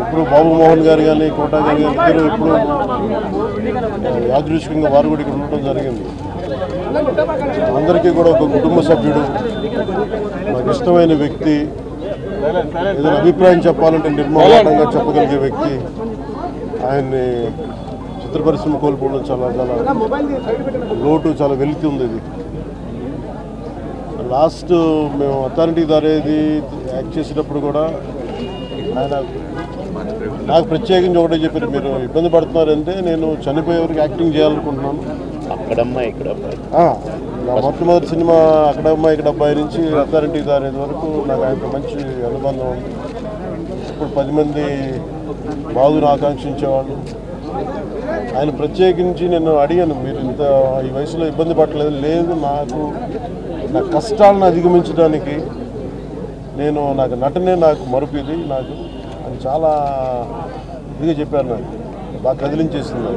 ఇప్పుడు బాబు మోహన్ గారు కానీ కోటా గారు కానీ ఇద్దరు ఇప్పుడు యాదృచ్ఛికంగా వారు కూడా ఇక్కడ ఉండడం జరిగింది. అందరికీ కూడా ఒక కుటుంబ సభ్యుడు, నాకు ఇష్టమైన వ్యక్తి, ఏదైనా అభిప్రాయం చెప్పాలంటే నిర్మోహమాటంగా చెప్పగలిగే వ్యక్తి. ఆయన్ని చిత్ర పరిశ్రమ కోల్పోవడం చాలా చాలా లోటు, చాలా వెలితి ఉంది. ఇది లాస్ట్ మేము అథారిటీ దారేది యాక్ట్ చేసేటప్పుడు కూడా ఆయన నాకు ప్రత్యేకించి ఒకటే చెప్పారు, మీరు ఇబ్బంది పడుతున్నారంటే నేను చనిపోయేవరకు యాక్టింగ్ చేయాలనుకుంటున్నాను. నా మొట్టమొదటి సినిమా అక్కడమ్మ ఇక్కడబ్బాయి నుంచి అథారిటీ దారేది వరకు నాకు ఆయనతో మంచి అనుబంధం ఉంది. ఇప్పుడు 10 మంది బాగుని ఆకాంక్షించేవాళ్ళు. ఆయన ప్రత్యేకించి నేను అడిగాను, మీరు ఇంత ఈ వయసులో ఇబ్బంది పడలేదు. లేదు, నా కష్టాలను అధిగమించడానికి నాకు నటనే నాకు మరుపుది నాకు అని చాలా ఇదిగా చెప్పారు. నాకు బాగా కదిలించేసింది.